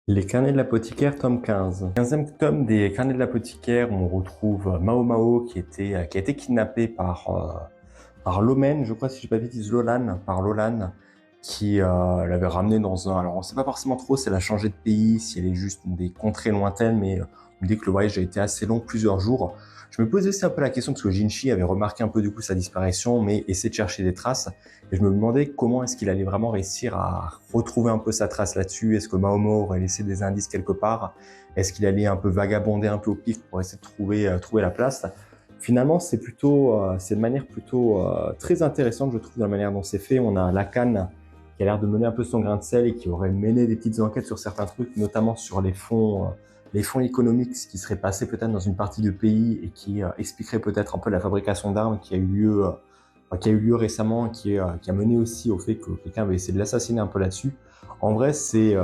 Les carnets de l'apothicaire, tome 15. 15e tome des carnets de l'apothicaire, on retrouve Mao Mao qui a été kidnappé par Lomen, je crois si je dis pas de bêtises, par Lolan, qui l'avait ramené dans un... Alors on sait pas forcément trop si elle a changé de pays, si elle est juste des contrées lointaines, mais on me dit que le voyage a été assez long, plusieurs jours. Je me posais aussi un peu la question parce que Jinchi avait remarqué un peu du coup sa disparition, mais essayé de chercher des traces. Et je me demandais comment est-ce qu'il allait vraiment réussir à retrouver un peu sa trace là-dessus. Est-ce que Mahomo aurait laissé des indices quelque part? Est-ce qu'il allait un peu vagabonder un peu au pif pour essayer de trouver la place? Finalement, c'est de manière plutôt très intéressante, je trouve, dans la manière dont c'est fait. On a Lacan qui a l'air de mener un peu son grain de sel et qui aurait mené des petites enquêtes sur certains trucs, notamment sur les fonds économiques, ce qui serait passé peut-être dans une partie du pays et qui expliquerait peut-être un peu la fabrication d'armes qui a eu lieu récemment, qui a mené aussi au fait que quelqu'un avait essayé de l'assassiner un peu là-dessus. En vrai, c'est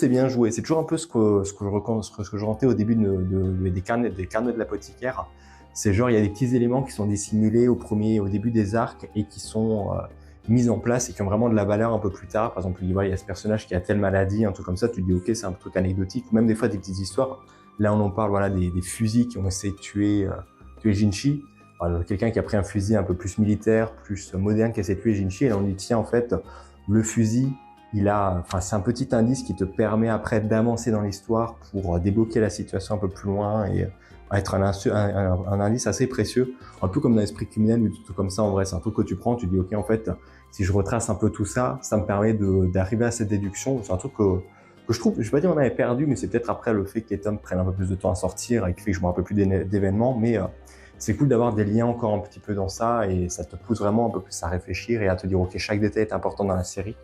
bien joué. C'est toujours un peu ce que je rentais au début des carnets de l'apothicaire. C'est genre, il y a des petits éléments qui sont dissimulés au début des arcs et qui sont mis en place et qui ont vraiment de la valeur un peu plus tard. Par exemple, il y a ce personnage qui a telle maladie, un truc comme ça, tu te dis, ok, c'est un truc anecdotique, ou même des fois des petites histoires. Là, on en parle, voilà, des fusils qui ont essayé de tuer Jinchi. Quelqu'un qui a pris un fusil un peu plus militaire, plus moderne, qui a essayé de tuer Jinchi, et là, on lui tient, en fait, le fusil, c'est un petit indice qui te permet après d'avancer dans l'histoire pour débloquer la situation un peu plus loin et être un indice assez précieux, un peu comme dans l'esprit criminel ou tout comme ça. En vrai, c'est un truc que tu prends, tu dis ok, en fait, si je retrace un peu tout ça, ça me permet d'arriver à cette déduction. C'est un truc que je trouve, je vais pas dire on avait perdu, mais c'est peut-être après le fait que les tomes prennent un peu plus de temps à sortir et qui fait que je me rappelle plus d'événements, mais c'est cool d'avoir des liens encore un petit peu dans ça et ça te pousse vraiment un peu plus à réfléchir et à te dire ok, chaque détail est important dans la série.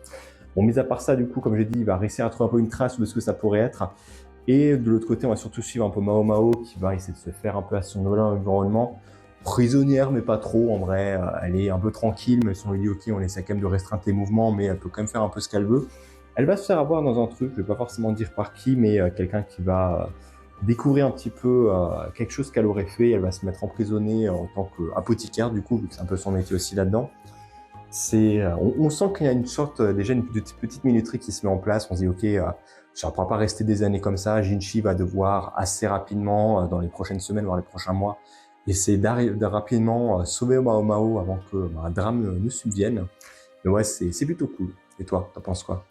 Bon, mis à part ça, du coup, comme j'ai dit, il va réussir à trouver un peu une trace de ce que ça pourrait être. Et de l'autre côté, on va surtout suivre un peu Mao Mao qui va essayer de se faire un peu à son nouvel environnement. Prisonnière, mais pas trop, en vrai. Elle est un peu tranquille, mais si on lui dit, ok, on essaie quand même de restreindre tes mouvements, mais elle peut quand même faire un peu ce qu'elle veut. Elle va se faire avoir dans un truc, je vais pas forcément dire par qui, mais quelqu'un qui va découvrir un petit peu quelque chose qu'elle aurait fait. Elle va se mettre emprisonnée en tant qu'apothicaire, du coup, vu que c'est un peu son métier aussi là-dedans. On sent qu'il y a une sorte, déjà une petite minuterie qui se met en place. On se dit, ok, ça ne pourra pas rester des années comme ça. Jinchi va devoir assez rapidement, dans les prochaines semaines, voire les prochains mois, essayer de rapidement sauver Mao Mao avant que un drame ne subvienne. Mais ouais, c'est plutôt cool. Et toi, t'en penses quoi?